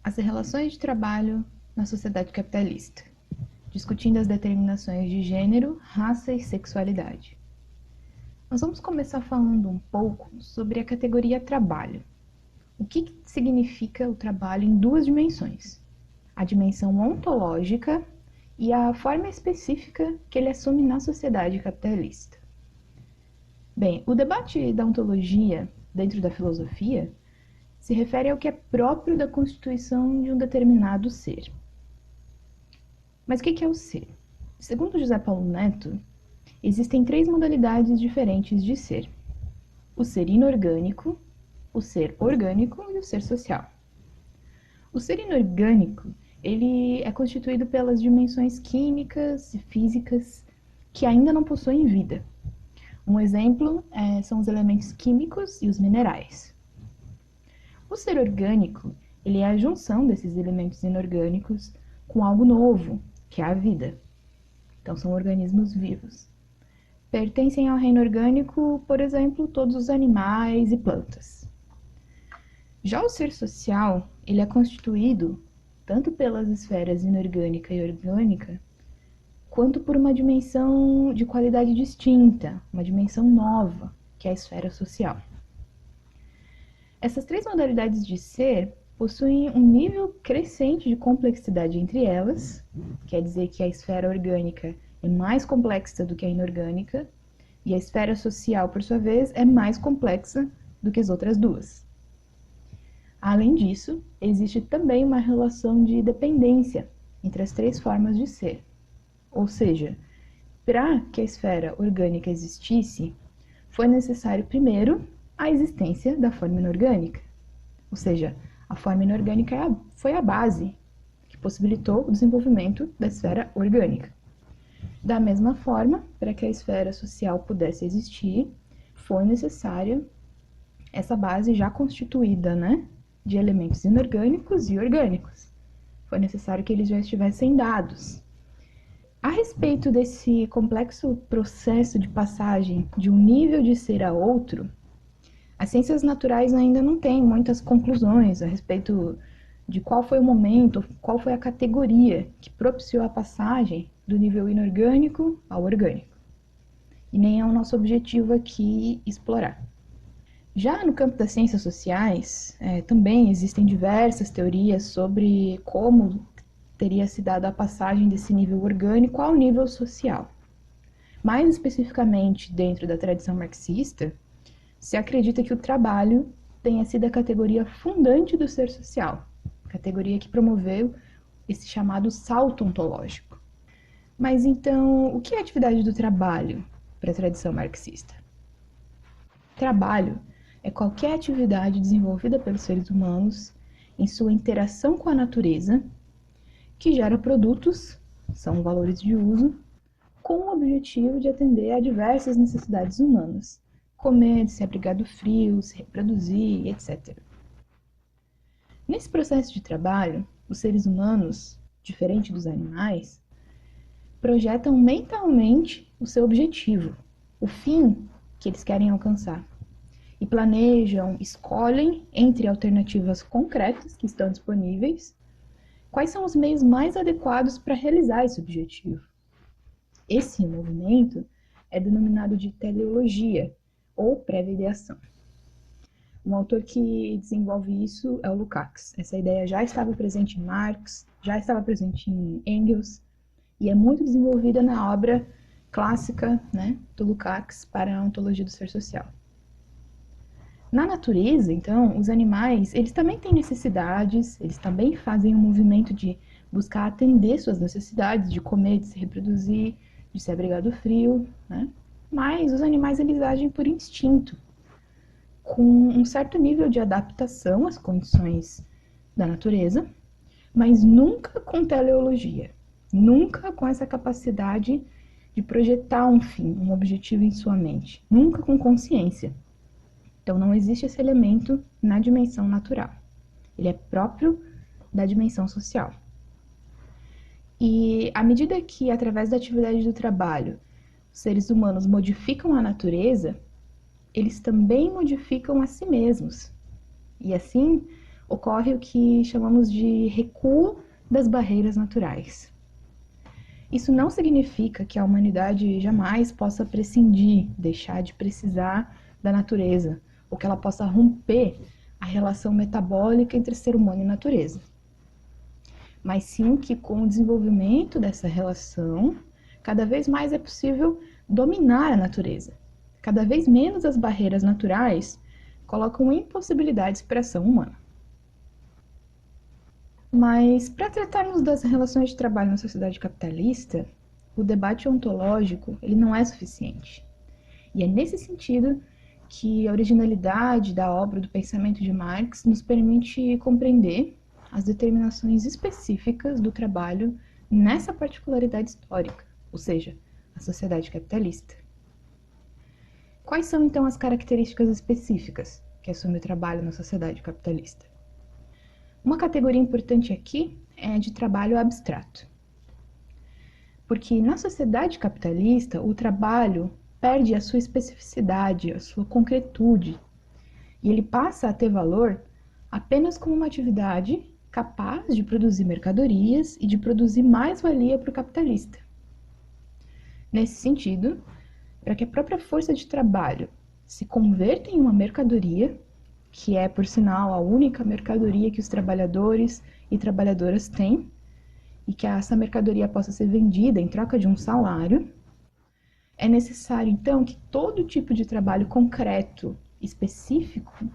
As relações de trabalho na sociedade capitalista, discutindo as determinações de gênero, raça e sexualidade. Nós vamos começar falando um pouco sobre a categoria trabalho. O que significa o trabalho em duas dimensões? A dimensão ontológica e a forma específica que ele assume na sociedade capitalista. Bem, o debate da ontologia dentro da filosofia se refere ao que é próprio da constituição de um determinado ser. Mas o que é o ser? Segundo José Paulo Neto, existem três modalidades diferentes de ser: o ser inorgânico, o ser orgânico e o ser social. O ser inorgânico, ele é constituído pelas dimensões químicas e físicas que ainda não possuem vida. Um exemplo são os elementos químicos e os minerais. O ser orgânico, ele é a junção desses elementos inorgânicos com algo novo, que é a vida. Então, são organismos vivos. Pertencem ao reino orgânico, por exemplo, todos os animais e plantas. Já o ser social, ele é constituído tanto pelas esferas inorgânica e orgânica, quanto por uma dimensão de qualidade distinta, uma dimensão nova, que é a esfera social. Essas três modalidades de ser possuem um nível crescente de complexidade entre elas, quer dizer que a esfera orgânica é mais complexa do que a inorgânica, e a esfera social, por sua vez, é mais complexa do que as outras duas. Além disso, existe também uma relação de dependência entre as três formas de ser. Ou seja, para que a esfera orgânica existisse, foi necessário primeiro a existência da forma inorgânica. Ou seja, a forma inorgânica foi a base que possibilitou o desenvolvimento da esfera orgânica. Da mesma forma, para que a esfera social pudesse existir, foi necessária essa base já constituída, de elementos inorgânicos e orgânicos. Foi necessário que eles já estivessem dados. A respeito desse complexo processo de passagem de um nível de ser a outro, as ciências naturais ainda não têm muitas conclusões a respeito de qual foi o momento, qual foi a categoria que propiciou a passagem do nível inorgânico ao orgânico. E nem é o nosso objetivo aqui explorar. Já no campo das ciências sociais, também existem diversas teorias sobre como teria se dado a passagem desse nível orgânico ao nível social. Mais especificamente, dentro da tradição marxista, se acredita que o trabalho tenha sido a categoria fundante do ser social, categoria que promoveu esse chamado salto ontológico. Mas então, o que é a atividade do trabalho para a tradição marxista? Trabalho é qualquer atividade desenvolvida pelos seres humanos em sua interação com a natureza, que gera produtos, são valores de uso, com o objetivo de atender a diversas necessidades humanas: comer, se abrigar do frio, se reproduzir, etc. Nesse processo de trabalho, os seres humanos, diferente dos animais, projetam mentalmente o seu objetivo, o fim que eles querem alcançar, e planejam, escolhem entre alternativas concretas que estão disponíveis quais são os meios mais adequados para realizar esse objetivo. Esse movimento é denominado de teleologia, ou prévia ideação. Um autor que desenvolve isso é o Lukács. Essa ideia já estava presente em Marx, já estava presente em Engels, e é muito desenvolvida na obra clássica, do Lukács para a ontologia do ser social. Na natureza, então, os animais, eles também têm necessidades, eles também fazem um movimento de buscar atender suas necessidades, de comer, de se reproduzir, de se abrigar do frio, Mas os animais, eles agem por instinto, com um certo nível de adaptação às condições da natureza, mas nunca com teleologia, nunca com essa capacidade de projetar um fim, um objetivo em sua mente, nunca com consciência. Então, não existe esse elemento na dimensão natural. Ele é próprio da dimensão social. E à medida que, através da atividade do trabalho, os seres humanos modificam a natureza, eles também modificam a si mesmos. E assim, ocorre o que chamamos de recuo das barreiras naturais. Isso não significa que a humanidade jamais possa prescindir, deixar de precisar da natureza, ou que ela possa romper a relação metabólica entre ser humano e natureza. Mas sim que com o desenvolvimento dessa relação, cada vez mais é possível dominar a natureza. Cada vez menos as barreiras naturais colocam impossibilidades para a ação humana. Mas, para tratarmos das relações de trabalho na sociedade capitalista, o debate ontológico ele não é suficiente. E é nesse sentido que a originalidade da obra do pensamento de Marx nos permite compreender as determinações específicas do trabalho nessa particularidade histórica, ou seja, a sociedade capitalista. Quais são, então, as características específicas que assumem o trabalho na sociedade capitalista? Uma categoria importante aqui é de trabalho abstrato. Porque na sociedade capitalista, o trabalho perde a sua especificidade, a sua concretude, e ele passa a ter valor apenas como uma atividade capaz de produzir mercadorias e de produzir mais-valia para o capitalista. Nesse sentido, para que a própria força de trabalho se converta em uma mercadoria, que é, por sinal, a única mercadoria que os trabalhadores e trabalhadoras têm, e que essa mercadoria possa ser vendida em troca de um salário, é necessário, então, que todo tipo de trabalho concreto, específico,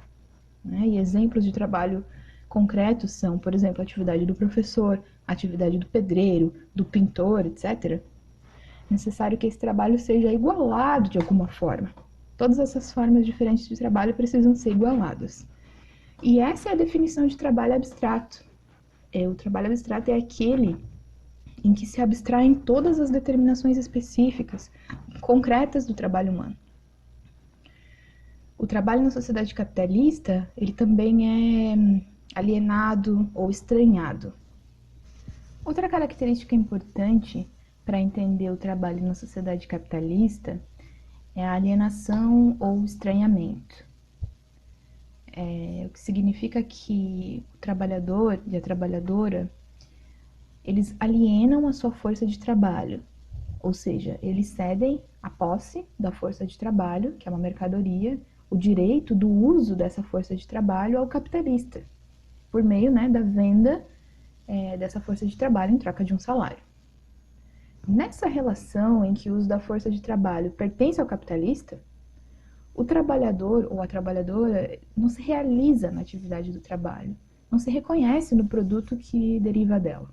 né, e exemplos de trabalho concreto são, por exemplo, a atividade do professor, a atividade do pedreiro, do pintor, etc. É necessário que esse trabalho seja igualado de alguma forma. Todas essas formas diferentes de trabalho precisam ser igualadas. E essa é a definição de trabalho abstrato. O trabalho abstrato é aquele em que se abstraem todas as determinações específicas, concretas do trabalho humano. O trabalho na sociedade capitalista, ele também é alienado ou estranhado. Outra característica importante para entender o trabalho na sociedade capitalista é a alienação ou estranhamento. O que significa que o trabalhador e a trabalhadora, eles alienam a sua força de trabalho, ou seja, eles cedem a posse da força de trabalho, que é uma mercadoria, o direito do uso dessa força de trabalho ao capitalista, por meio, né, da venda dessa força de trabalho em troca de um salário. Nessa relação em que o uso da força de trabalho pertence ao capitalista, o trabalhador ou a trabalhadora não se realiza na atividade do trabalho, não se reconhece no produto que deriva dela.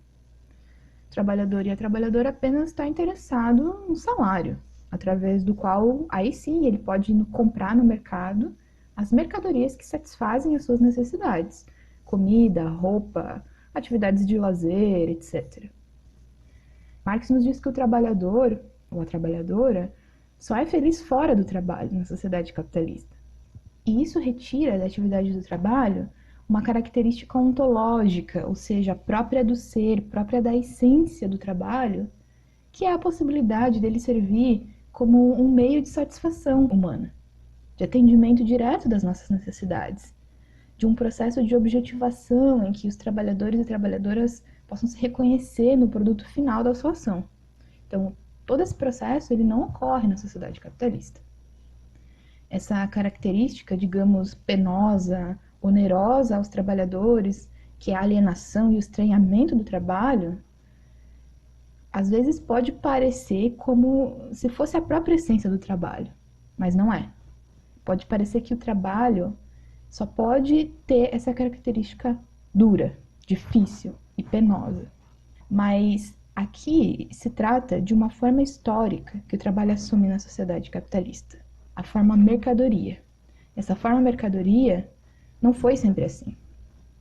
O trabalhador e a trabalhadora apenas está interessado no salário, através do qual, aí sim, ele pode comprar no mercado as mercadorias que satisfazem as suas necessidades, comida, roupa, atividades de lazer, etc. Marx nos diz que o trabalhador ou a trabalhadora só é feliz fora do trabalho na sociedade capitalista. E isso retira da atividade do trabalho uma característica ontológica, ou seja, própria do ser, própria da essência do trabalho, que é a possibilidade dele servir como um meio de satisfação humana, de atendimento direto das nossas necessidades, de um processo de objetivação em que os trabalhadores e trabalhadoras possam se reconhecer no produto final da sua ação. Então, todo esse processo ele não ocorre na sociedade capitalista. Essa característica, digamos, penosa, onerosa aos trabalhadores, que é a alienação e o estranhamento do trabalho, às vezes pode parecer como se fosse a própria essência do trabalho, mas não é. Pode parecer que o trabalho só pode ter essa característica dura, difícil e penosa. Mas aqui se trata de uma forma histórica que o trabalho assume na sociedade capitalista, a forma mercadoria. Essa forma mercadoria não foi sempre assim.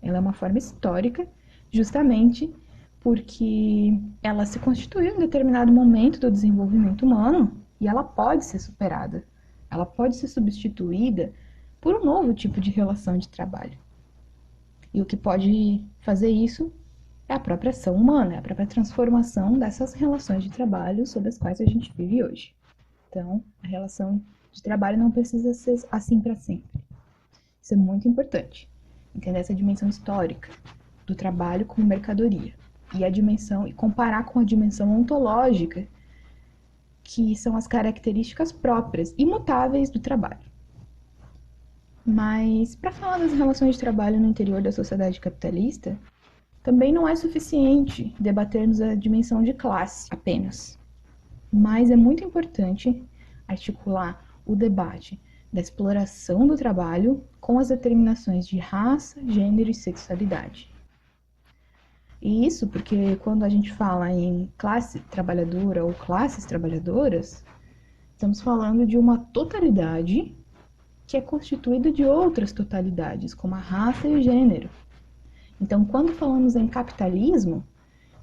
Ela é uma forma histórica, justamente porque ela se constituiu em determinado momento do desenvolvimento humano e ela pode ser superada. Ela pode ser substituída por um novo tipo de relação de trabalho. E o que pode fazer isso é a própria ação humana, é a própria transformação dessas relações de trabalho sobre as quais a gente vive hoje. Então, a relação de trabalho não precisa ser assim para sempre. Isso é muito importante. entender essa dimensão histórica do trabalho como mercadoria e comparar com a dimensão ontológica, que são as características próprias, imutáveis do trabalho. Mas, para falar das relações de trabalho no interior da sociedade capitalista, também não é suficiente debatermos a dimensão de classe apenas. Mas é muito importante articular o debate da exploração do trabalho com as determinações de raça, gênero e sexualidade. E isso porque quando a gente fala em classe trabalhadora ou classes trabalhadoras, estamos falando de uma totalidade que é constituída de outras totalidades, como a raça e o gênero. Então, quando falamos em capitalismo,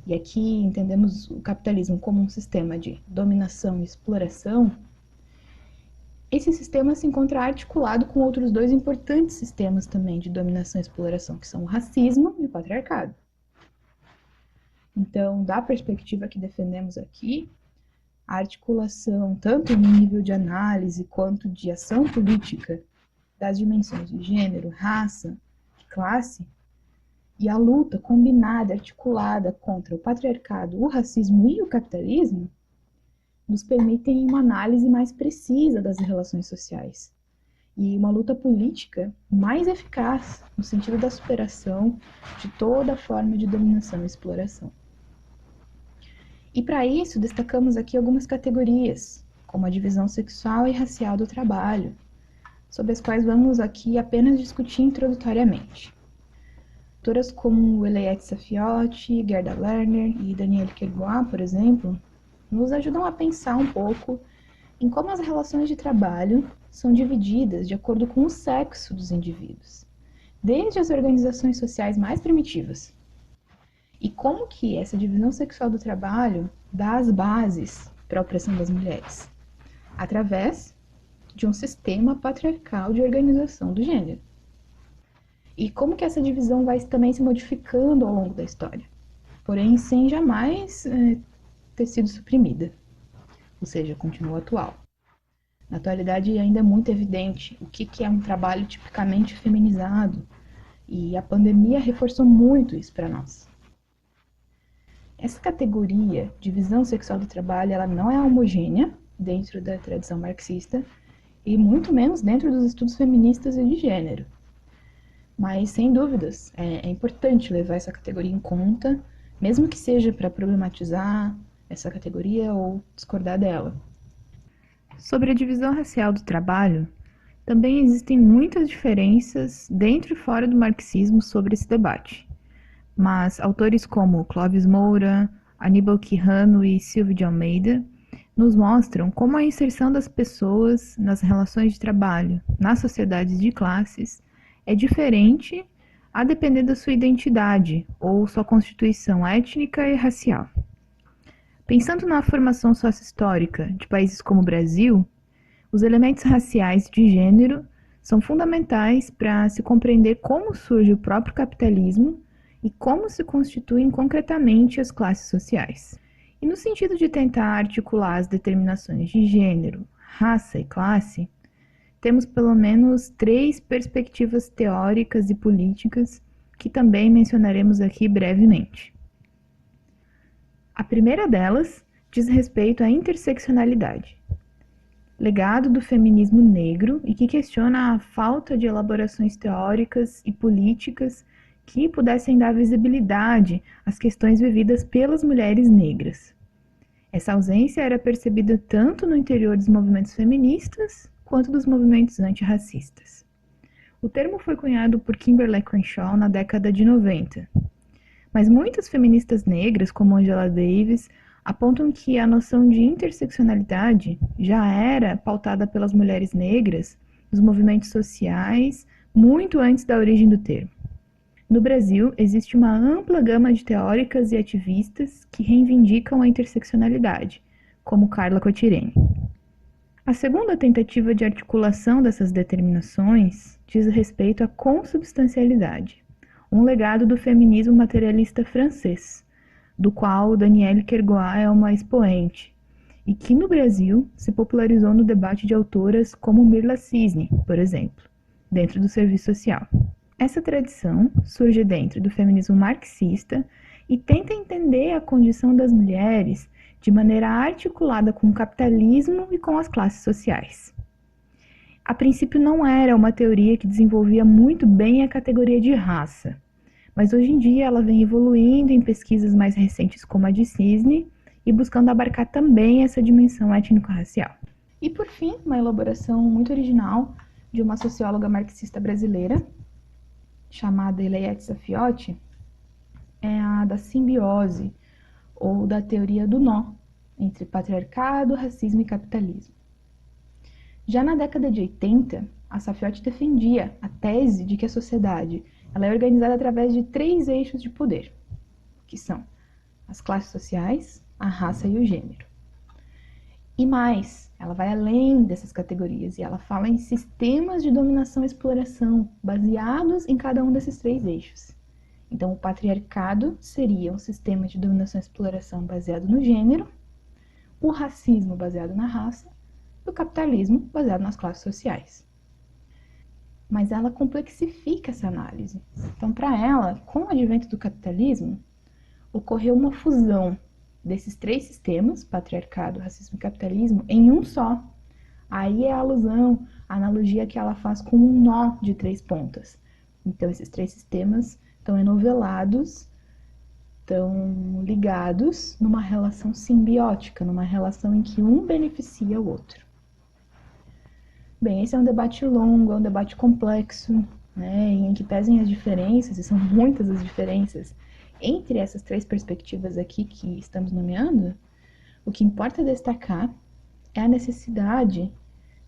e aqui entendemos o capitalismo como um sistema de dominação e exploração, esse sistema se encontra articulado com outros dois importantes sistemas também de dominação e exploração, que são o racismo e o patriarcado. Então, da perspectiva que defendemos aqui, a articulação, tanto no nível de análise quanto de ação política, das dimensões de gênero, raça e classe, e a luta combinada, articulada contra o patriarcado, o racismo e o capitalismo, nos permitem uma análise mais precisa das relações sociais e uma luta política mais eficaz no sentido da superação de toda forma de dominação e exploração. E para isso, destacamos aqui algumas categorias, como a divisão sexual e racial do trabalho, sobre as quais vamos aqui apenas discutir introdutoriamente. Autoras como Eliette Saffioti, Gerda Lerner e Danielle Kergoat, por exemplo, nos ajudam a pensar um pouco em como as relações de trabalho são divididas de acordo com o sexo dos indivíduos, desde as organizações sociais mais primitivas. E como que essa divisão sexual do trabalho dá as bases para a opressão das mulheres, através de um sistema patriarcal de organização do gênero. E como que essa divisão vai também se modificando ao longo da história, porém sem jamais ter sido suprimida, ou seja, continua atual. Na atualidade ainda é muito evidente o que é um trabalho tipicamente feminizado, e a pandemia reforçou muito isso para nós. Essa categoria, divisão sexual do trabalho, ela não é homogênea dentro da tradição marxista, e muito menos dentro dos estudos feministas e de gênero. Mas, sem dúvidas, é importante levar essa categoria em conta, mesmo que seja para problematizar essa categoria ou discordar dela. Sobre a divisão racial do trabalho, também existem muitas diferenças dentro e fora do marxismo sobre esse debate. Mas autores como Clóvis Moura, Aníbal Quijano e Silvio de Almeida nos mostram como a inserção das pessoas nas relações de trabalho, nas sociedades de classes, é diferente a depender da sua identidade ou sua constituição étnica e racial. Pensando na formação sócio-histórica de países como o Brasil, os elementos raciais de gênero são fundamentais para se compreender como surge o próprio capitalismo e como se constituem concretamente as classes sociais. E no sentido de tentar articular as determinações de gênero, raça e classe, temos pelo menos 3 perspectivas teóricas e políticas que também mencionaremos aqui brevemente. A primeira delas diz respeito à interseccionalidade, legado do feminismo negro e que questiona a falta de elaborações teóricas e políticas que pudessem dar visibilidade às questões vividas pelas mulheres negras. Essa ausência era percebida tanto no interior dos movimentos feministas quanto dos movimentos antirracistas. O termo foi cunhado por Kimberlé Crenshaw na década de 90, mas muitas feministas negras, como Angela Davis, apontam que a noção de interseccionalidade já era pautada pelas mulheres negras nos movimentos sociais muito antes da origem do termo. No Brasil, existe uma ampla gama de teóricas e ativistas que reivindicam a interseccionalidade, como Carla Cotirene. A segunda tentativa de articulação dessas determinações diz respeito à consubstancialidade, um legado do feminismo materialista francês, do qual Danielle Kergoat é uma expoente, e que no Brasil se popularizou no debate de autoras como Mirla Cisne, por exemplo, dentro do serviço social. Essa tradição surge dentro do feminismo marxista e tenta entender a condição das mulheres de maneira articulada com o capitalismo e com as classes sociais. A princípio não era uma teoria que desenvolvia muito bem a categoria de raça, mas hoje em dia ela vem evoluindo em pesquisas mais recentes como a de Cisne e buscando abarcar também essa dimensão étnico-racial. E por fim, uma elaboração muito original de uma socióloga marxista brasileira, chamada Ileiete Safiotti, é a da simbiose, ou da teoria do nó, entre patriarcado, racismo e capitalismo. Já na década de 80, a Safiotti defendia a tese de que a sociedade ela é organizada através de 3 eixos de poder, que são as classes sociais, a raça e o gênero. E mais, ela vai além dessas categorias e ela fala em sistemas de dominação e exploração baseados em cada um desses 3 eixos. Então, o patriarcado seria um sistema de dominação e exploração baseado no gênero, o racismo baseado na raça e o capitalismo baseado nas classes sociais. Mas ela complexifica essa análise. Então, para ela, com o advento do capitalismo, ocorreu uma fusão desses 3 sistemas, patriarcado, racismo e capitalismo, em um só. Aí é a alusão, a analogia que ela faz com um nó de 3 pontas. Então, esses 3 sistemas estão enovelados, estão ligados numa relação simbiótica, numa relação em que um beneficia o outro. Bem, esse é um debate longo, é um debate complexo, né, em que pesem as diferenças, e são muitas as diferenças, entre essas 3 perspectivas aqui que estamos nomeando. O que importa destacar é a necessidade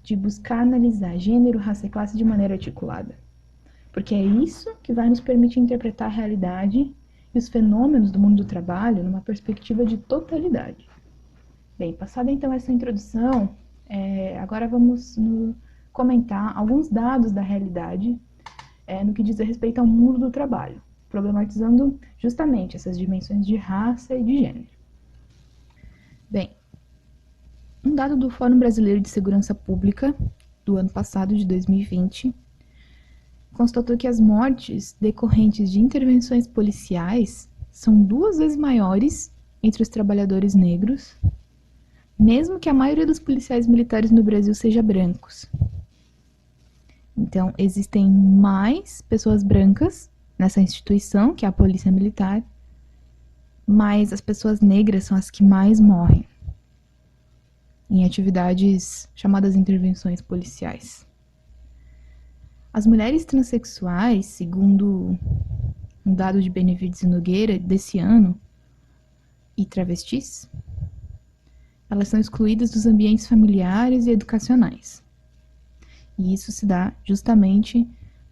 de buscar analisar gênero, raça e classe de maneira articulada. Porque é isso que vai nos permitir interpretar a realidade e os fenômenos do mundo do trabalho numa perspectiva de totalidade. Bem, passada então essa introdução, agora vamos comentar alguns dados da realidade no que diz respeito ao mundo do trabalho, problematizando justamente essas dimensões de raça e de gênero. Bem, um dado do Fórum Brasileiro de Segurança Pública do ano passado, de 2020, constatou que as mortes decorrentes de intervenções policiais são 2 vezes maiores entre os trabalhadores negros, mesmo que a maioria dos policiais militares no Brasil seja brancos. Então, existem mais pessoas brancas nessa instituição, que é a Polícia Militar, mas as pessoas negras são as que mais morrem em atividades chamadas intervenções policiais. As mulheres transexuais, segundo um dado de Benevides e Nogueira desse ano, e travestis, elas são excluídas dos ambientes familiares e educacionais. E isso se dá justamente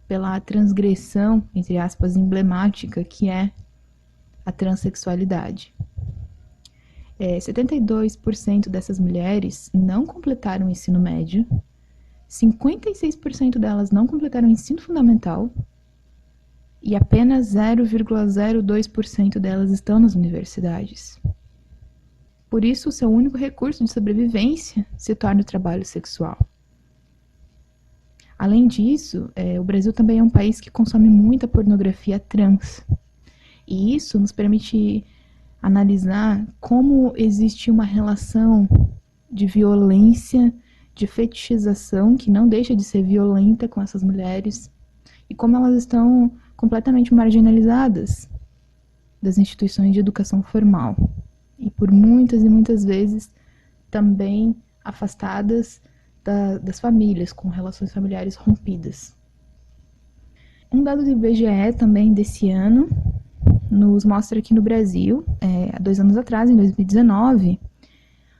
pela transgressão, entre aspas, emblemática, que é a transexualidade. 72% dessas mulheres não completaram o ensino médio, 56% delas não completaram o ensino fundamental e apenas 0,02% delas estão nas universidades. Por isso, o seu único recurso de sobrevivência se torna o trabalho sexual. Além disso, o Brasil também é um país que consome muita pornografia trans. E isso nos permite analisar como existe uma relação de violência, de fetichização, que não deixa de ser violenta com essas mulheres, e como elas estão completamente marginalizadas das instituições de educação formal. E por muitas e muitas vezes também afastadas das famílias, com relações familiares rompidas. Um dado do IBGE também desse ano nos mostra que no Brasil, há 2 anos atrás, em 2019,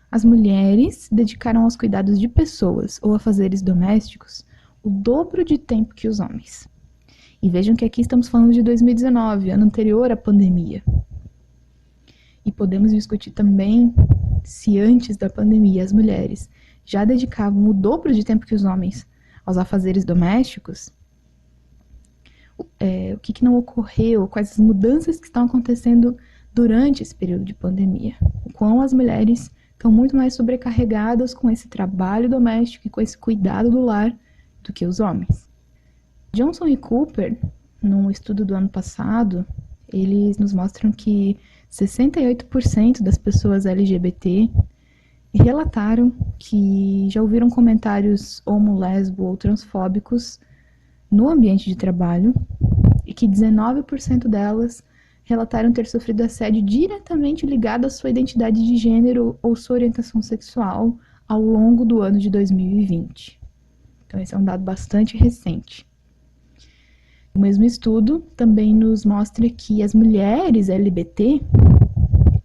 as mulheres dedicaram aos cuidados de pessoas ou afazeres domésticos o dobro de tempo que os homens. E vejam que aqui estamos falando de 2019, ano anterior à pandemia. E podemos discutir também se antes da pandemia as mulheres já dedicavam o dobro de tempo que os homens aos afazeres domésticos. O que não ocorreu, quais as mudanças que estão acontecendo durante esse período de pandemia. O quão as mulheres estão muito mais sobrecarregadas com esse trabalho doméstico e com esse cuidado do lar do que os homens. Johnson e Cooper num estudo do ano passado, eles nos mostram que 68% das pessoas LGBT relataram que já ouviram comentários homo, lesbo ou transfóbicos no ambiente de trabalho e que 19% delas relataram ter sofrido assédio diretamente ligado à sua identidade de gênero ou sua orientação sexual ao longo do ano de 2020. Então, esse é um dado bastante recente. O mesmo estudo também nos mostra que as mulheres LGBT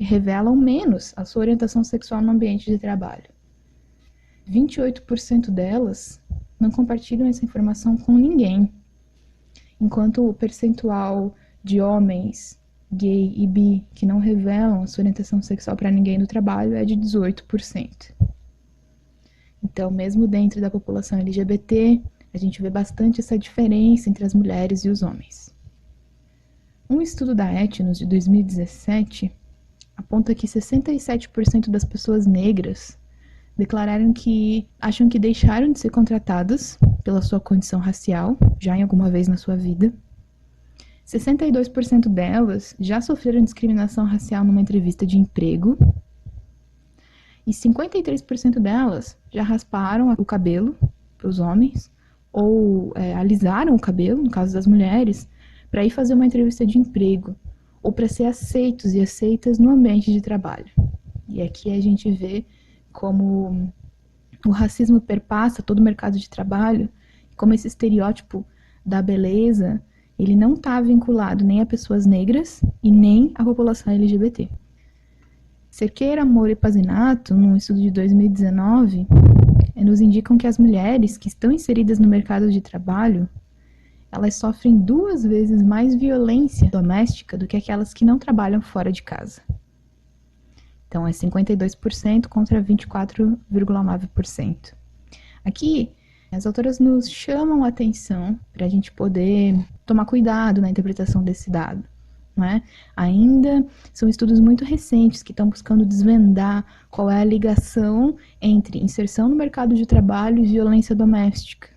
revelam menos a sua orientação sexual no ambiente de trabalho. 28% delas não compartilham essa informação com ninguém, enquanto o percentual de homens gay e bi que não revelam a sua orientação sexual para ninguém no trabalho é de 18%. Então, mesmo dentro da população LGBT, a gente vê bastante essa diferença entre as mulheres e os homens. Um estudo da Ethnos de 2017 aponta que 67% das pessoas negras declararam que acham que deixaram de ser contratadas pela sua condição racial, já em alguma vez na sua vida. 62% delas já sofreram discriminação racial numa entrevista de emprego. E 53% delas já rasparam o cabelo para os homens, ou alisaram o cabelo, no caso das mulheres, para ir fazer uma entrevista de emprego, ou para ser aceitos e aceitas no ambiente de trabalho. E aqui a gente vê como o racismo perpassa todo o mercado de trabalho, como esse estereótipo da beleza, ele não está vinculado nem a pessoas negras e nem à população LGBT. Cerqueira, Moura e Pazinato, num estudo de 2019, nos indicam que as mulheres que estão inseridas no mercado de trabalho, elas sofrem 2 vezes mais violência doméstica do que aquelas que não trabalham fora de casa. Então, é 52% contra 24,9%. Aqui, as autoras nos chamam a atenção para a gente poder tomar cuidado na interpretação desse dado. Não é? Ainda são estudos muito recentes que estão buscando desvendar qual é a ligação entre inserção no mercado de trabalho e violência doméstica.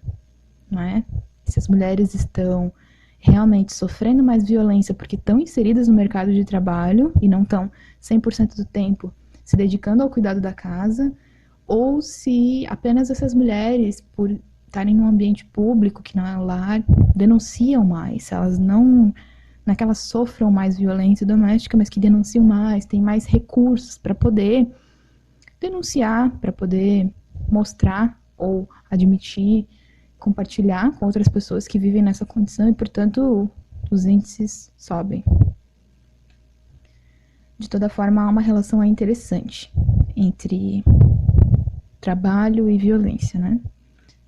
Não é? Se as mulheres estão realmente sofrendo mais violência porque estão inseridas no mercado de trabalho e não estão 100% do tempo se dedicando ao cuidado da casa, ou se apenas essas mulheres, por estarem num ambiente público que não é o lar, denunciam mais, se elas não é que elas sofram mais violência doméstica, mas que denunciam mais, têm mais recursos para poder denunciar, para poder mostrar ou admitir, compartilhar com outras pessoas que vivem nessa condição e, portanto, os índices sobem. De toda forma, há uma relação interessante entre trabalho e violência, né?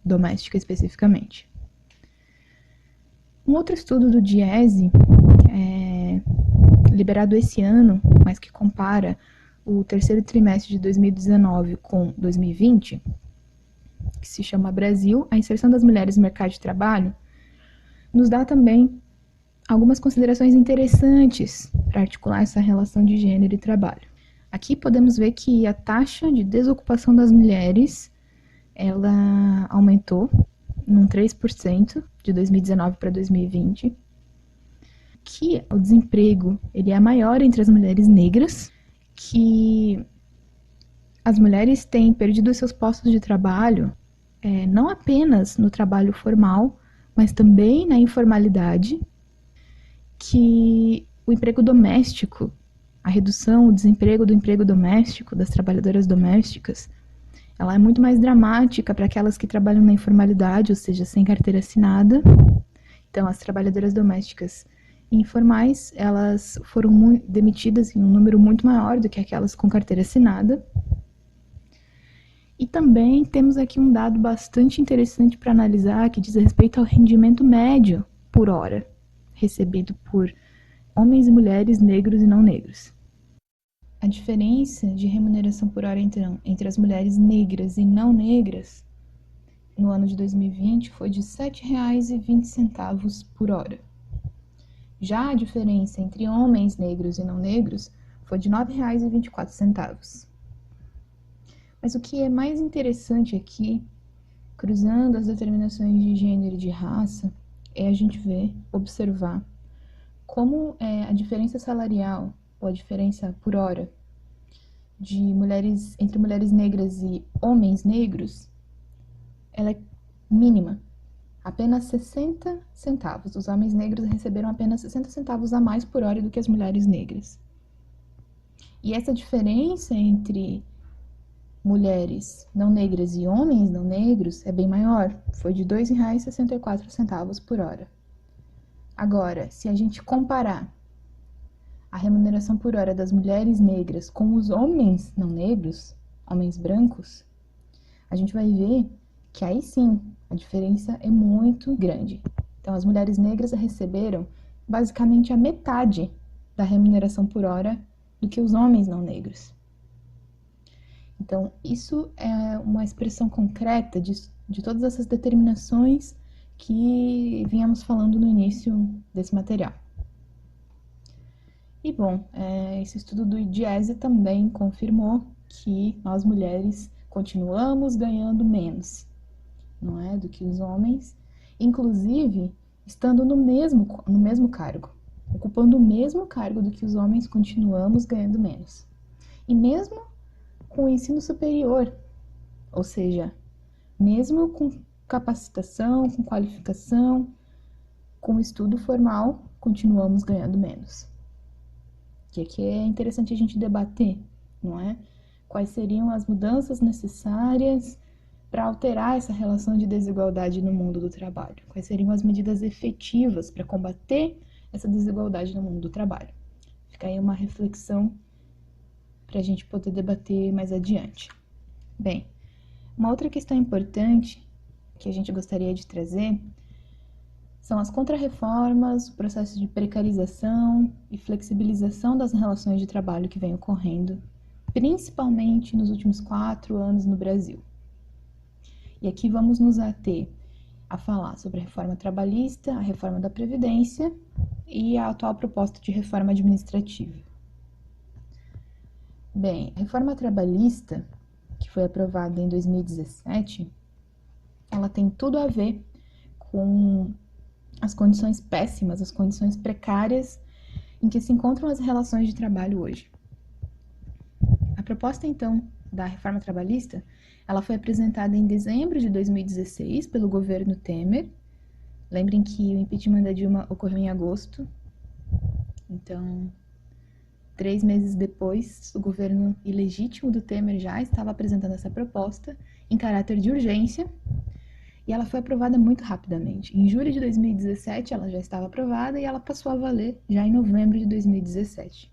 Doméstica especificamente. Um outro estudo do DIEESE, liberado esse ano, mas que compara o terceiro trimestre de 2019 com 2020, que se chama Brasil, a inserção das mulheres no mercado de trabalho, nos dá também algumas considerações interessantes para articular essa relação de gênero e trabalho. Aqui podemos ver que a taxa de desocupação das mulheres, ela aumentou num 3% de 2019 para 2020, que o desemprego ele é maior entre as mulheres negras, que as mulheres têm perdido seus postos de trabalho, não apenas no trabalho formal, mas também na informalidade, que o emprego doméstico, a redução, o desemprego do emprego doméstico, das trabalhadoras domésticas, ela é muito mais dramática para aquelas que trabalham na informalidade, ou seja, sem carteira assinada. Então, as trabalhadoras domésticas informais, elas foram demitidas em um número muito maior do que aquelas com carteira assinada. E também temos aqui um dado bastante interessante para analisar, que diz respeito ao rendimento médio por hora, recebido por homens e mulheres negros e não negros. A diferença de remuneração por hora, então, entre as mulheres negras e não negras, no ano de 2020, foi de R$ 7,20 por hora. Já a diferença entre homens negros e não negros foi de R$ 9,24. Mas o que é mais interessante aqui, cruzando as determinações de gênero e de raça, é a gente ver, observar como a diferença salarial ou a diferença por hora de mulheres entre mulheres negras e homens negros, ela é mínima, apenas 60 centavos. Os homens negros receberam apenas 60 centavos a mais por hora do que as mulheres negras. E essa diferença entre mulheres não negras e homens não negros é bem maior, foi de R$ 2,64 por hora. Agora, se a gente comparar a remuneração por hora das mulheres negras com os homens não negros, homens brancos, a gente vai ver que aí sim a diferença é muito grande. Então, as mulheres negras receberam basicamente a metade da remuneração por hora do que os homens não negros. Então, isso é uma expressão concreta de todas essas determinações que vínhamos falando no início desse material. E bom, esse estudo do IDIESE também confirmou que nós mulheres continuamos ganhando menos, não é, do que os homens, inclusive estando no mesmo cargo, ocupando o mesmo cargo do que os homens, continuamos ganhando menos. E mesmo com o ensino superior, ou seja, mesmo com capacitação, com qualificação, com estudo formal, continuamos ganhando menos. Que aqui é interessante a gente debater, não é? Quais seriam as mudanças necessárias para alterar essa relação de desigualdade no mundo do trabalho? Quais seriam as medidas efetivas para combater essa desigualdade no mundo do trabalho? Fica aí uma reflexão para a gente poder debater mais adiante. Bem, uma outra questão importante que a gente gostaria de trazer são as contrarreformas, o processo de precarização e flexibilização das relações de trabalho que vem ocorrendo, principalmente nos últimos 4 anos no Brasil. E aqui vamos nos ater a falar sobre a reforma trabalhista, a reforma da Previdência e a atual proposta de reforma administrativa. Bem, a reforma trabalhista, que foi aprovada em 2017, ela tem tudo a ver com as condições péssimas, as condições precárias em que se encontram as relações de trabalho hoje. A proposta, então, da reforma trabalhista, ela foi apresentada em dezembro de 2016 pelo governo Temer. Lembrem que o impeachment da Dilma ocorreu em agosto, então 3 meses depois, o governo ilegítimo do Temer já estava apresentando essa proposta em caráter de urgência, e ela foi aprovada muito rapidamente. Em julho de 2017, ela já estava aprovada e ela passou a valer já em novembro de 2017.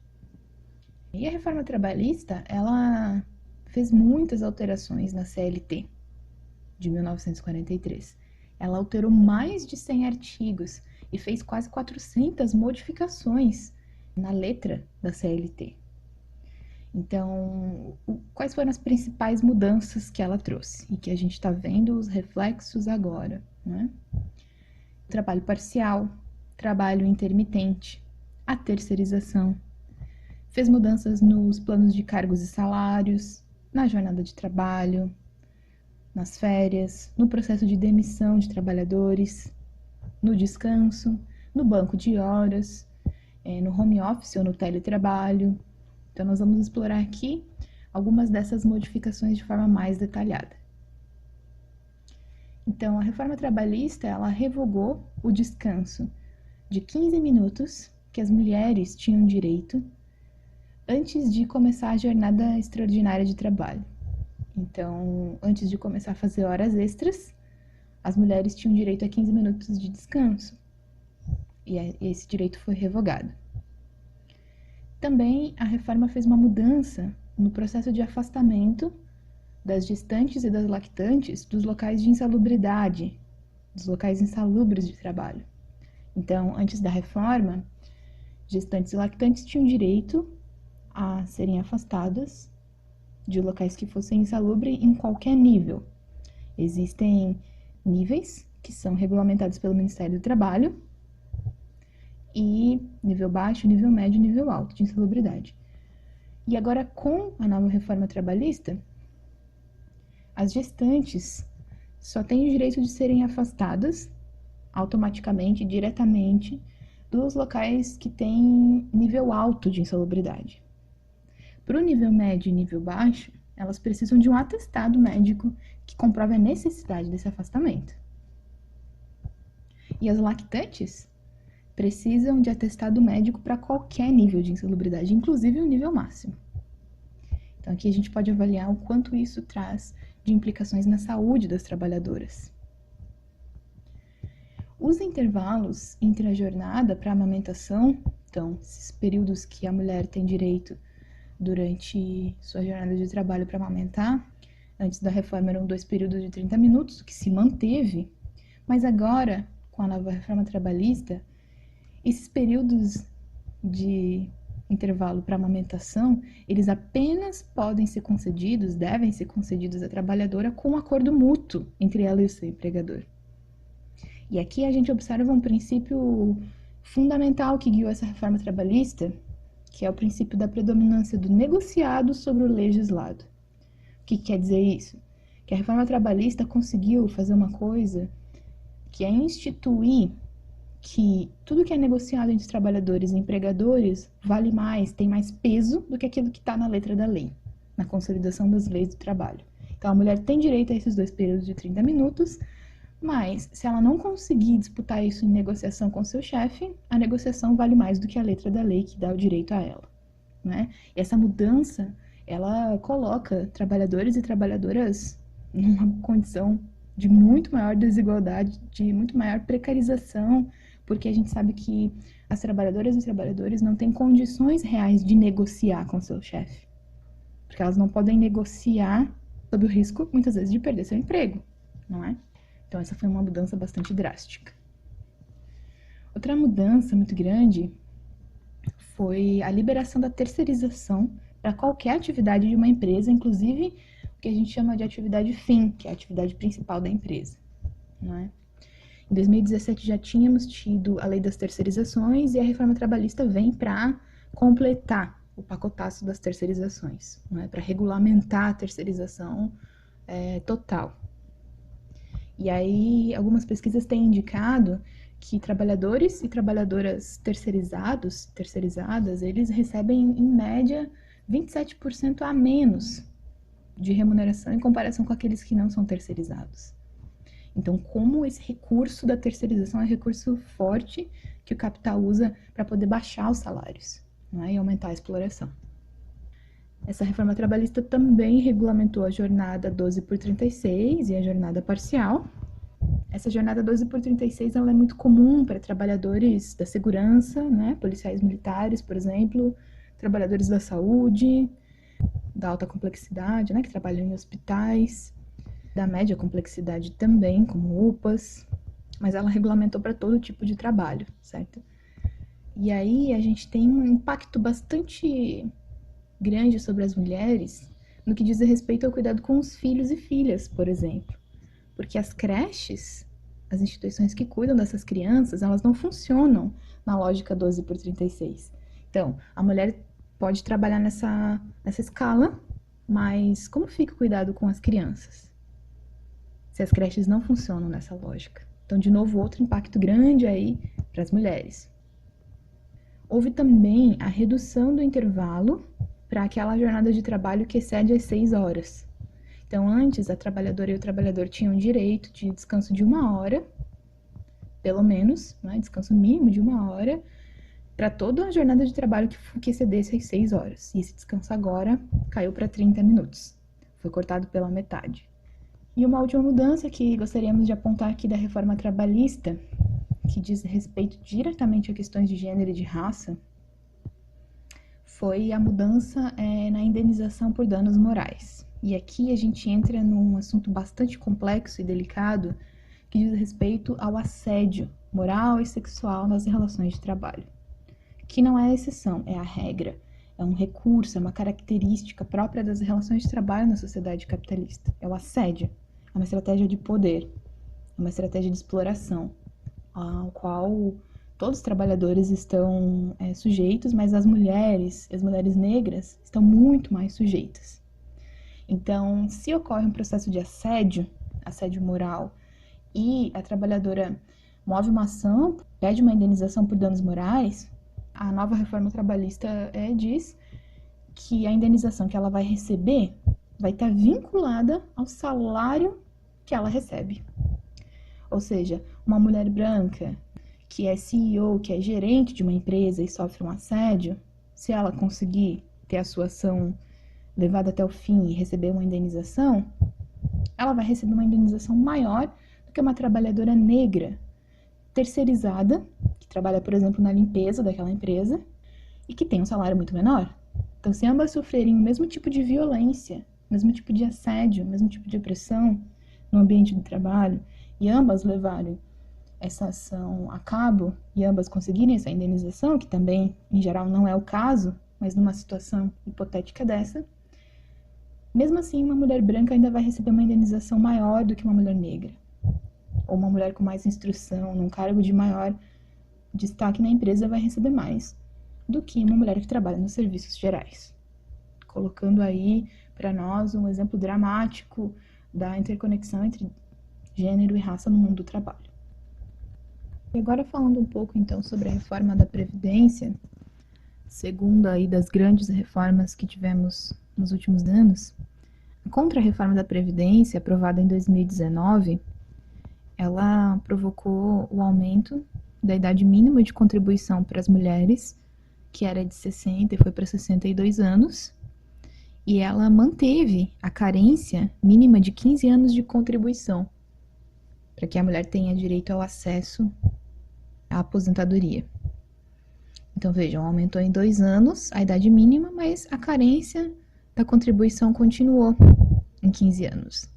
E a reforma trabalhista, ela fez muitas alterações na CLT de 1943. Ela alterou mais de 100 artigos e fez quase 400 modificações na letra da CLT. Então, quais foram as principais mudanças que ela trouxe e que a gente está vendo os reflexos agora, né? Trabalho parcial, trabalho intermitente, a terceirização. Fez mudanças nos planos de cargos e salários, na jornada de trabalho, nas férias, no processo de demissão de trabalhadores, no descanso, no banco de horas, no home office ou no teletrabalho. Então, nós vamos explorar aqui algumas dessas modificações de forma mais detalhada. Então, a reforma trabalhista, ela revogou o descanso de 15 minutos que as mulheres tinham direito antes de começar a jornada extraordinária de trabalho. Então, antes de começar a fazer horas extras, as mulheres tinham direito a 15 minutos de descanso. E esse direito foi revogado. Também a reforma fez uma mudança no processo de afastamento das gestantes e das lactantes dos locais de insalubridade, dos locais insalubres de trabalho. Então, antes da reforma, gestantes e lactantes tinham direito a serem afastadas de locais que fossem insalubres em qualquer nível. Existem níveis que são regulamentados pelo Ministério do Trabalho, e nível baixo, nível médio e nível alto de insalubridade. E agora, com a nova reforma trabalhista, as gestantes só têm o direito de serem afastadas automaticamente, diretamente, dos locais que têm nível alto de insalubridade. Para o nível médio e nível baixo, elas precisam de um atestado médico que comprove a necessidade desse afastamento. E as lactantes precisam de atestado médico para qualquer nível de insalubridade, inclusive o nível máximo. Então aqui a gente pode avaliar o quanto isso traz de implicações na saúde das trabalhadoras. Os intervalos entre a jornada para a amamentação, então esses períodos que a mulher tem direito durante sua jornada de trabalho para amamentar, antes da reforma eram 2 períodos de 30 minutos, que se manteve, mas agora, com a nova reforma trabalhista, esses períodos de intervalo para amamentação, eles apenas podem ser concedidos, devem ser concedidos à trabalhadora com um acordo mútuo entre ela e o seu empregador. E aqui a gente observa um princípio fundamental que guiou essa reforma trabalhista, que é o princípio da predominância do negociado sobre o legislado. O que quer dizer isso? Que a reforma trabalhista conseguiu fazer uma coisa que é instituir que tudo que é negociado entre trabalhadores e empregadores vale mais, tem mais peso do que aquilo que está na letra da lei, na consolidação das leis do trabalho. Então, a mulher tem direito a esses 2 períodos de 30 minutos, mas se ela não conseguir disputar isso em negociação com seu chefe, a negociação vale mais do que a letra da lei que dá o direito a ela, né? E essa mudança, ela coloca trabalhadores e trabalhadoras numa condição de muito maior desigualdade, de muito maior precarização, porque a gente sabe que as trabalhadoras e trabalhadores não têm condições reais de negociar com seu chefe, porque elas não podem negociar sob o risco, muitas vezes, de perder seu emprego, não é? Então, essa foi uma mudança bastante drástica. Outra mudança muito grande foi a liberação da terceirização para qualquer atividade de uma empresa, inclusive o que a gente chama de atividade fim, que é a atividade principal da empresa, não é? Em 2017 já tínhamos tido a lei das terceirizações e a reforma trabalhista vem para completar o pacotaço das terceirizações, não é? Para regulamentar a terceirização total. E aí, algumas pesquisas têm indicado que trabalhadores e trabalhadoras terceirizadas, eles recebem, em média, 27% a menos de remuneração em comparação com aqueles que não são terceirizados. Então, como esse recurso da terceirização é um recurso forte que o capital usa para poder baixar os salários, não é? E aumentar a exploração. Essa reforma trabalhista também regulamentou a jornada 12 por 36 e a jornada parcial. Essa jornada 12 por 36 ela é muito comum para trabalhadores da segurança, né? Policiais militares, por exemplo, trabalhadores da saúde, da alta complexidade, né? Que trabalham em hospitais, da média complexidade também, como UPAs, mas ela regulamentou para todo tipo de trabalho, certo? E aí a gente tem um impacto bastante grande sobre as mulheres no que diz respeito ao cuidado com os filhos e filhas, por exemplo. Porque as creches, as instituições que cuidam dessas crianças, elas não funcionam na lógica 12 por 36. Então, a mulher pode trabalhar nessa escala, mas como fica o cuidado com as crianças? Se as creches não funcionam nessa lógica. Então, de novo, outro impacto grande aí para as mulheres. Houve também a redução do intervalo para aquela jornada de trabalho que excede as 6 horas. Então, antes, a trabalhadora e o trabalhador tinham direito de descanso de 1 hora, pelo menos, né, descanso mínimo de 1 hora, para toda a jornada de trabalho que excedesse as 6 horas. E esse descanso agora caiu para 30 minutos. Foi cortado pela metade. E uma última mudança que gostaríamos de apontar aqui da reforma trabalhista, que diz respeito diretamente a questões de gênero e de raça, foi a mudança na indenização por danos morais. E aqui a gente entra num assunto bastante complexo e delicado, que diz respeito ao assédio moral e sexual nas relações de trabalho. Que não é a exceção, é a regra. É um recurso, é uma característica própria das relações de trabalho na sociedade capitalista. É o assédio. É uma estratégia de poder. É uma estratégia de exploração, ao qual todos os trabalhadores estão sujeitos, mas as mulheres negras, estão muito mais sujeitas. Então, se ocorre um processo de assédio moral, e a trabalhadora move uma ação, pede uma indenização por danos morais, a nova reforma trabalhista diz que a indenização que ela vai receber vai estar vinculada ao salário que ela recebe. Ou seja, uma mulher branca que é CEO, que é gerente de uma empresa e sofre um assédio, se ela conseguir ter a sua ação levada até o fim e receber uma indenização, ela vai receber uma indenização maior do que uma trabalhadora negra terceirizada, que trabalha, por exemplo, na limpeza daquela empresa e que tem um salário muito menor. Então, se ambas sofrerem o mesmo tipo de violência, o mesmo tipo de assédio, o mesmo tipo de opressão no ambiente do trabalho, e ambas levarem essa ação a cabo, e ambas conseguirem essa indenização, que também, em geral, não é o caso, mas numa situação hipotética dessa, mesmo assim, uma mulher branca ainda vai receber uma indenização maior do que uma mulher negra, ou uma mulher com mais instrução, num cargo de maior destaque na empresa, vai receber mais do que uma mulher que trabalha nos serviços gerais. Colocando aí para nós um exemplo dramático da interconexão entre gênero e raça no mundo do trabalho. E agora falando um pouco então sobre a reforma da Previdência, segunda aí das grandes reformas que tivemos nos últimos anos, a contra-reforma da Previdência, aprovada em 2019, ela provocou o aumento da idade mínima de contribuição para as mulheres, que era de 60 e foi para 62 anos, e ela manteve a carência mínima de 15 anos de contribuição, para que a mulher tenha direito ao acesso à aposentadoria. Então, vejam, aumentou em 2 anos a idade mínima, mas a carência da contribuição continuou em 15 anos.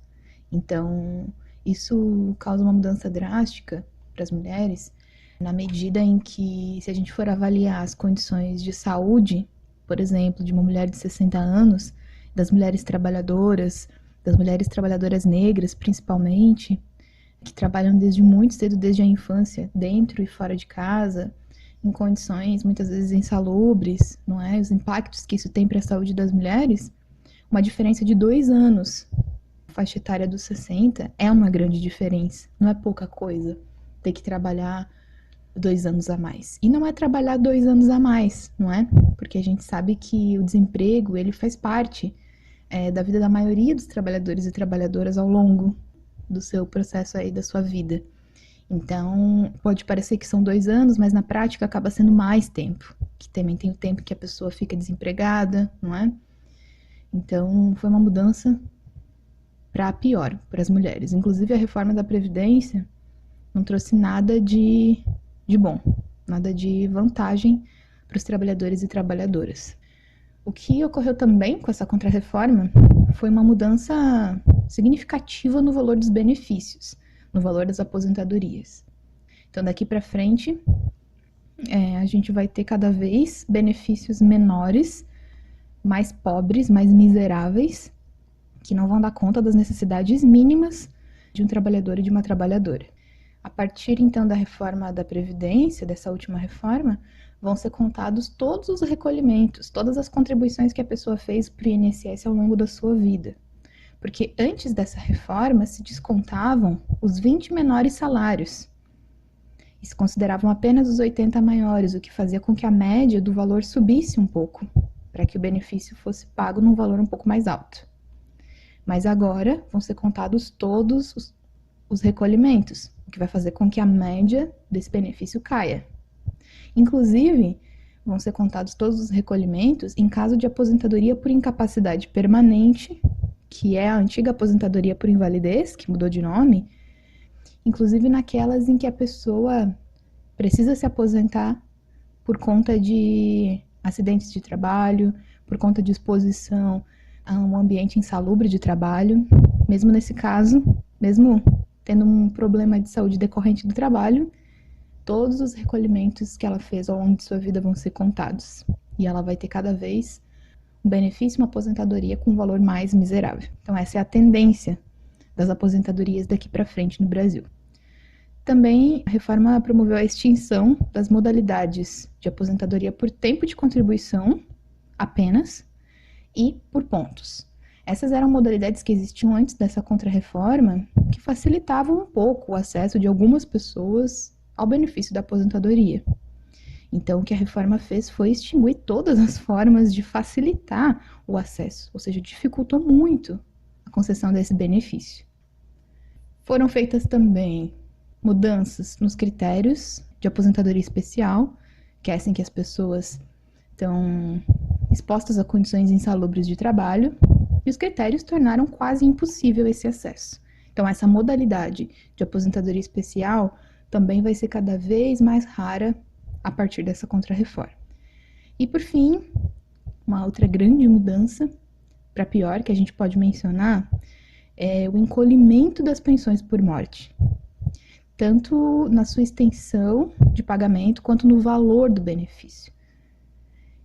Então, isso causa uma mudança drástica para as mulheres, na medida em que, se a gente for avaliar as condições de saúde, por exemplo, de uma mulher de 60 anos, das mulheres trabalhadoras negras, principalmente, que trabalham desde muito cedo, desde a infância, dentro e fora de casa, em condições muitas vezes insalubres, não é? Os impactos que isso tem para a saúde das mulheres, uma diferença de 2 anos, faixa etária dos 60, é uma grande diferença, não é pouca coisa ter que trabalhar 2 anos a mais. E não é trabalhar 2 anos a mais, não é? Porque a gente sabe que o desemprego, ele faz parte da vida da maioria dos trabalhadores e trabalhadoras ao longo do seu processo aí, da sua vida. Então, pode parecer que são 2 anos, mas na prática acaba sendo mais tempo. Que também tem o tempo que a pessoa fica desempregada, não é? Então, foi uma mudança para pior para as mulheres. Inclusive, a reforma da Previdência não trouxe nada de bom, nada de vantagem para os trabalhadores e trabalhadoras. O que ocorreu também com essa contrarreforma foi uma mudança significativa no valor dos benefícios, no valor das aposentadorias. Então, daqui para frente, a gente vai ter cada vez benefícios menores, mais pobres, mais miseráveis, que não vão dar conta das necessidades mínimas de um trabalhador e de uma trabalhadora. A partir, então, da reforma da Previdência, dessa última reforma, vão ser contados todos os recolhimentos, todas as contribuições que a pessoa fez para o INSS ao longo da sua vida. Porque antes dessa reforma se descontavam os 20 menores salários e se consideravam apenas os 80 maiores, o que fazia com que a média do valor subisse um pouco, para que o benefício fosse pago num valor um pouco mais alto. Mas agora vão ser contados todos os recolhimentos, o que vai fazer com que a média desse benefício caia. Inclusive, vão ser contados todos os recolhimentos em caso de aposentadoria por incapacidade permanente, que é a antiga aposentadoria por invalidez, que mudou de nome, inclusive naquelas em que a pessoa precisa se aposentar por conta de acidentes de trabalho, por conta de exposição a um ambiente insalubre de trabalho. Mesmo nesse caso, mesmo tendo um problema de saúde decorrente do trabalho, todos os recolhimentos que ela fez ao longo de sua vida vão ser contados. E ela vai ter cada vez um benefício, uma aposentadoria com um valor mais miserável. Então essa é a tendência das aposentadorias daqui para frente no Brasil. Também a reforma promoveu a extinção das modalidades de aposentadoria por tempo de contribuição apenas e por pontos. Essas eram modalidades que existiam antes dessa contrarreforma que facilitavam um pouco o acesso de algumas pessoas ao benefício da aposentadoria. Então, o que a reforma fez foi extinguir todas as formas de facilitar o acesso, ou seja, dificultou muito a concessão desse benefício. Foram feitas também mudanças nos critérios de aposentadoria especial, que é assim que as pessoas estão expostas a condições insalubres de trabalho, e os critérios tornaram quase impossível esse acesso. Então, essa modalidade de aposentadoria especial também vai ser cada vez mais rara a partir dessa contrarreforma. E, por fim, uma outra grande mudança, para pior, que a gente pode mencionar, é o encolhimento das pensões por morte, tanto na sua extensão de pagamento quanto no valor do benefício.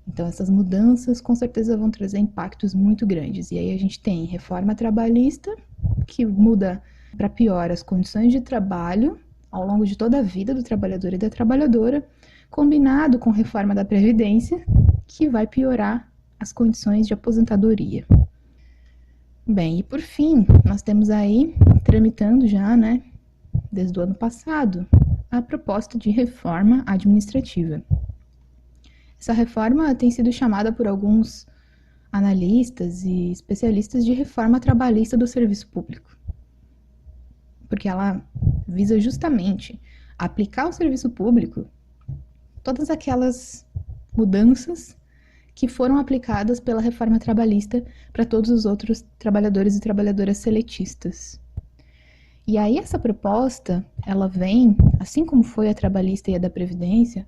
Então, essas mudanças com certeza vão trazer impactos muito grandes. E aí a gente tem reforma trabalhista, que muda para pior as condições de trabalho ao longo de toda a vida do trabalhador e da trabalhadora, combinado com reforma da Previdência, que vai piorar as condições de aposentadoria. Bem, e por fim, nós temos aí, tramitando já, desde o ano passado, a proposta de reforma administrativa. Essa reforma tem sido chamada por alguns analistas e especialistas de reforma trabalhista do serviço público, porque ela visa justamente aplicar ao serviço público todas aquelas mudanças que foram aplicadas pela reforma trabalhista para todos os outros trabalhadores e trabalhadoras seletistas. E aí essa proposta, ela vem, assim como foi a trabalhista e a da Previdência,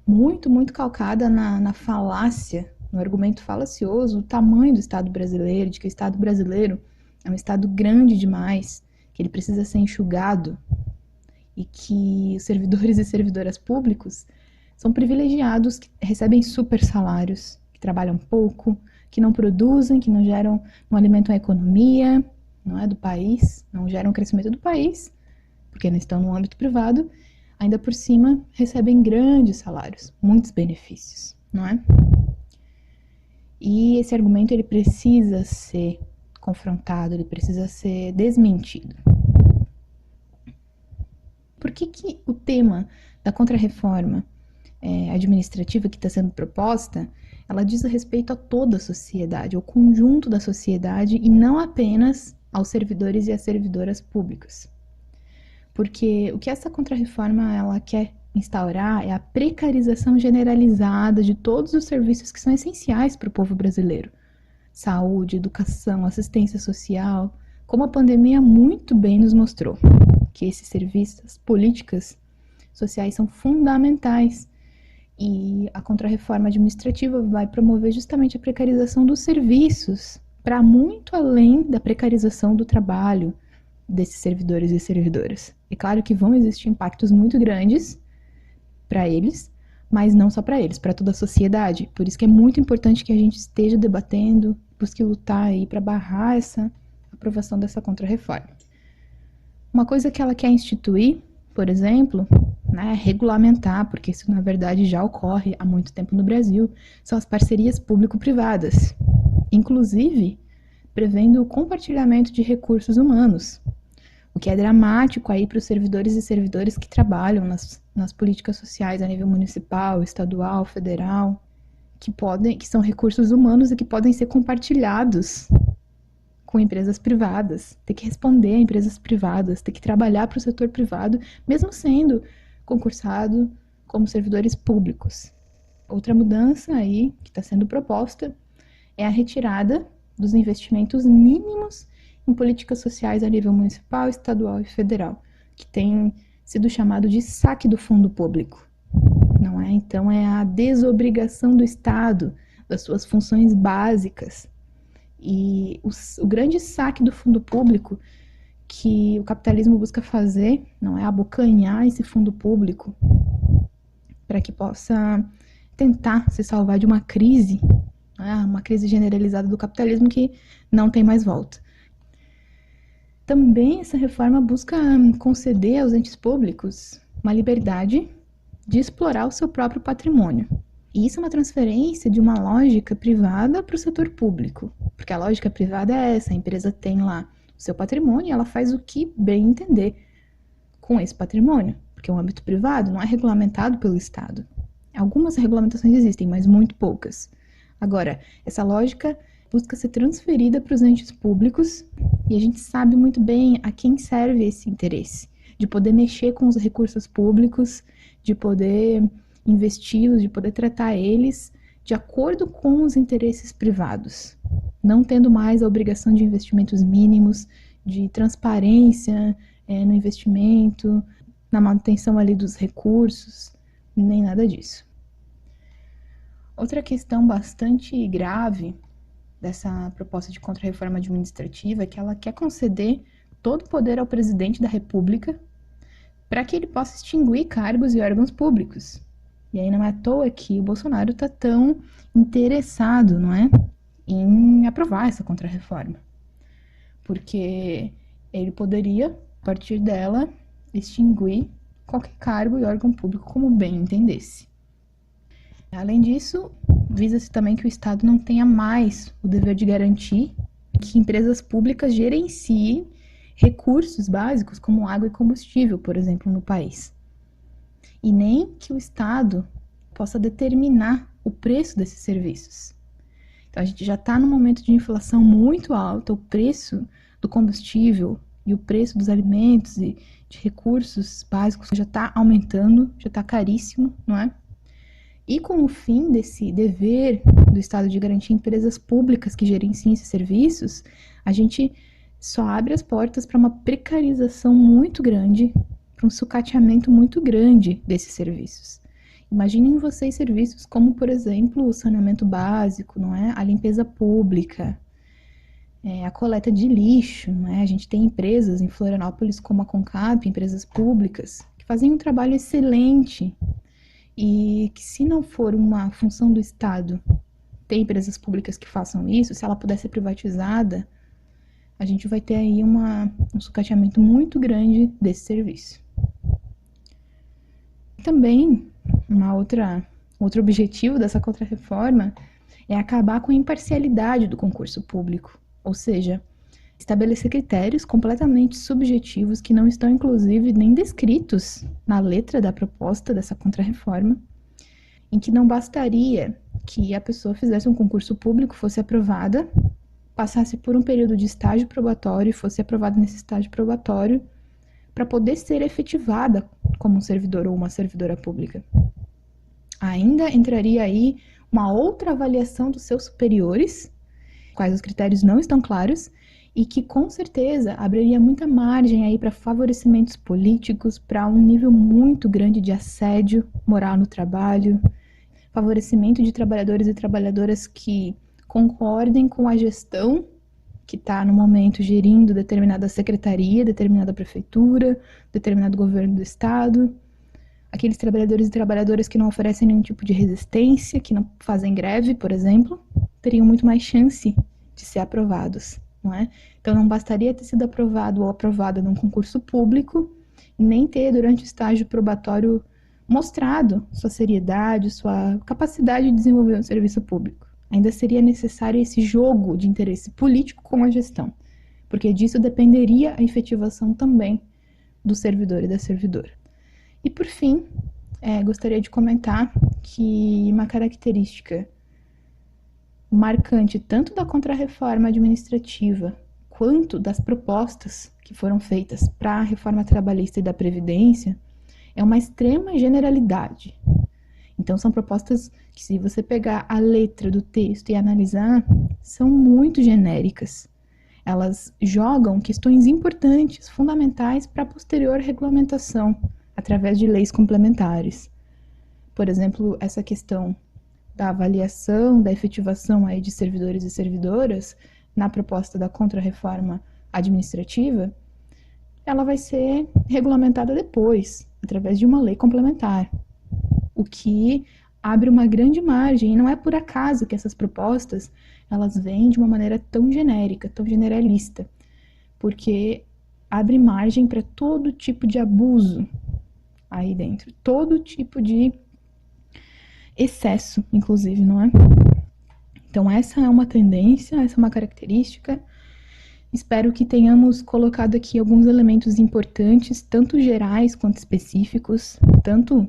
muito calcada na falácia, no argumento falacioso, o tamanho do Estado brasileiro, de que o Estado brasileiro é um Estado grande demais, que ele precisa ser enxugado e que os servidores e servidoras públicos são privilegiados, que recebem super salários, que trabalham pouco, que não produzem, que não geram, não alimentam a economia, não é, do país, não geram o crescimento do país, porque não estão no âmbito privado, ainda por cima recebem grandes salários, muitos benefícios, não é? E esse argumento ele precisa ser confrontado, ele precisa ser desmentido. Por que o tema da contrarreforma administrativa que está sendo proposta, ela diz respeito a toda a sociedade, ao conjunto da sociedade e não apenas aos servidores e às servidoras públicas? Porque o que essa contrarreforma ela quer instaurar é a precarização generalizada de todos os serviços que são essenciais para o povo brasileiro. Saúde, educação, assistência social, como a pandemia muito bem nos mostrou, que esses serviços, as políticas sociais são fundamentais. E a contrarreforma administrativa vai promover justamente a precarização dos serviços, para muito além da precarização do trabalho desses servidores e servidoras. É claro que vão existir impactos muito grandes para eles, mas não só para eles, para toda a sociedade. Por isso que é muito importante que a gente esteja debatendo, busque lutar aí para barrar essa aprovação dessa contrarreforma. Uma coisa que ela quer instituir, por exemplo, regulamentar, porque isso na verdade já ocorre há muito tempo no Brasil, são as parcerias público-privadas, inclusive prevendo o compartilhamento de recursos humanos, o que é dramático aí para os servidores e servidoras que trabalham nas políticas sociais a nível municipal, estadual, federal, que são recursos humanos e que podem ser compartilhados com empresas privadas, ter que responder a empresas privadas, ter que trabalhar para o setor privado, mesmo sendo concursado como servidores públicos. Outra mudança aí que está sendo proposta é a retirada dos investimentos mínimos em políticas sociais a nível municipal, estadual e federal, que tem sido chamado de saque do fundo público. Não é? Então é a desobrigação do Estado das suas funções básicas. E o grande saque do fundo público que o capitalismo busca fazer, não é abocanhar esse fundo público para que possa tentar se salvar de uma crise generalizada do capitalismo que não tem mais volta. Também essa reforma busca conceder aos entes públicos uma liberdade de explorar o seu próprio patrimônio. E isso é uma transferência de uma lógica privada para o setor público, porque a lógica privada é essa, a empresa tem lá o seu patrimônio e ela faz o que bem entender com esse patrimônio, porque é um âmbito privado, não é regulamentado pelo Estado. Algumas regulamentações existem, mas muito poucas. Agora, essa lógica busca ser transferida para os entes públicos e a gente sabe muito bem a quem serve esse interesse, de poder mexer com os recursos públicos, de poder investi-los, de poder tratar eles de acordo com os interesses privados, não tendo mais a obrigação de investimentos mínimos, de transparência no investimento, na manutenção ali dos recursos, nem nada disso. Outra questão bastante grave dessa proposta de contra-reforma administrativa é que ela quer conceder todo o poder ao presidente da República para que ele possa extinguir cargos e órgãos públicos. E aí não é à toa que o Bolsonaro está tão interessado, não é, em aprovar essa contra-reforma. Porque ele poderia, a partir dela, extinguir qualquer cargo e órgão público como bem entendesse. Além disso, visa-se também que o Estado não tenha mais o dever de garantir que empresas públicas gerenciem recursos básicos como água e combustível, por exemplo, no país. E nem que o Estado possa determinar o preço desses serviços. Então, a gente já está num momento de inflação muito alta, o preço do combustível e o preço dos alimentos e de recursos básicos já está aumentando, já está caríssimo, não é? E com o fim desse dever do Estado de garantir empresas públicas que gerenciem esses serviços, a gente só abre as portas para uma precarização muito grande, para um sucateamento muito grande desses serviços. Imaginem vocês serviços como, por exemplo, o saneamento básico, não é? A limpeza pública, a coleta de lixo, não é? A gente tem empresas em Florianópolis como a Concap, empresas públicas, que fazem um trabalho excelente e que, se não for uma função do Estado ter empresas públicas que façam isso, se ela puder ser privatizada, a gente vai ter aí um sucateamento muito grande desse serviço. Também, outro objetivo dessa contra-reforma é acabar com a imparcialidade do concurso público, ou seja, estabelecer critérios completamente subjetivos que não estão, inclusive, nem descritos na letra da proposta dessa contra-reforma, em que não bastaria que a pessoa fizesse um concurso público, fosse aprovada, passasse por um período de estágio probatório e fosse aprovada nesse estágio probatório para poder ser efetivada como um servidor ou uma servidora pública. Ainda entraria aí uma outra avaliação dos seus superiores, quais os critérios não estão claros, e que com certeza abriria muita margem aí para favorecimentos políticos, para um nível muito grande de assédio moral no trabalho, favorecimento de trabalhadores e trabalhadoras que concordem com a gestão que está no momento gerindo determinada secretaria, determinada prefeitura, determinado governo do estado, aqueles trabalhadores e trabalhadoras que não oferecem nenhum tipo de resistência, que não fazem greve, por exemplo, teriam muito mais chance de ser aprovados, não é? Então não bastaria ter sido aprovado ou aprovada num concurso público, nem ter durante o estágio probatório mostrado sua seriedade, sua capacidade de desenvolver um serviço público. Ainda seria necessário esse jogo de interesse político com a gestão, porque disso dependeria a efetivação também do servidor e da servidora. E por fim, gostaria de comentar que uma característica marcante tanto da contra-reforma administrativa quanto das propostas que foram feitas para a reforma trabalhista e da Previdência é uma extrema generalidade. Então, são propostas que, se você pegar a letra do texto e analisar, são muito genéricas. Elas jogam questões importantes, fundamentais para a posterior regulamentação, através de leis complementares. Por exemplo, essa questão da avaliação, da efetivação aí de servidores e servidoras, na proposta da contra-reforma administrativa, ela vai ser regulamentada depois, através de uma lei complementar. O que abre uma grande margem, e não é por acaso que essas propostas elas vêm de uma maneira tão genérica, tão generalista, porque abre margem para todo tipo de abuso aí dentro, todo tipo de excesso, inclusive, não é? Então essa é uma tendência, essa é uma característica Espero que tenhamos colocado aqui alguns elementos importantes, tanto gerais quanto específicos, tanto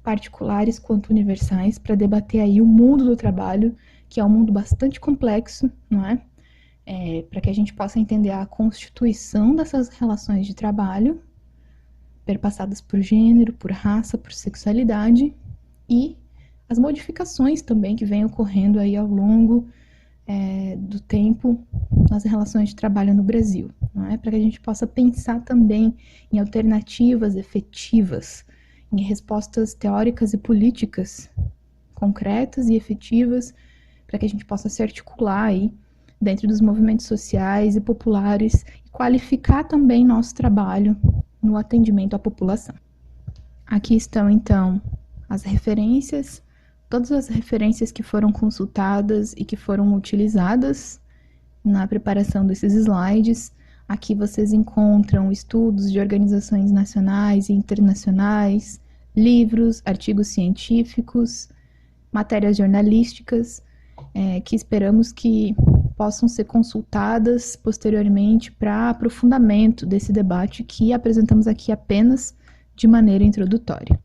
particulares quanto universais, para debater aí o mundo do trabalho, que é um mundo bastante complexo, não é? Para que a gente possa entender a constituição dessas relações de trabalho, perpassadas por gênero, por raça, por sexualidade, e as modificações também que vêm ocorrendo aí ao longo do tempo nas relações de trabalho no Brasil, não é? Para que a gente possa pensar também em alternativas efetivas, em respostas teóricas e políticas concretas e efetivas, para que a gente possa se articular aí dentro dos movimentos sociais e populares e qualificar também nosso trabalho no atendimento à população. Aqui estão, então, as referências, todas as referências que foram consultadas e que foram utilizadas na preparação desses slides. Aqui vocês encontram estudos de organizações nacionais e internacionais, livros, artigos científicos, matérias jornalísticas, que esperamos que possam ser consultadas posteriormente para aprofundamento desse debate que apresentamos aqui apenas de maneira introdutória.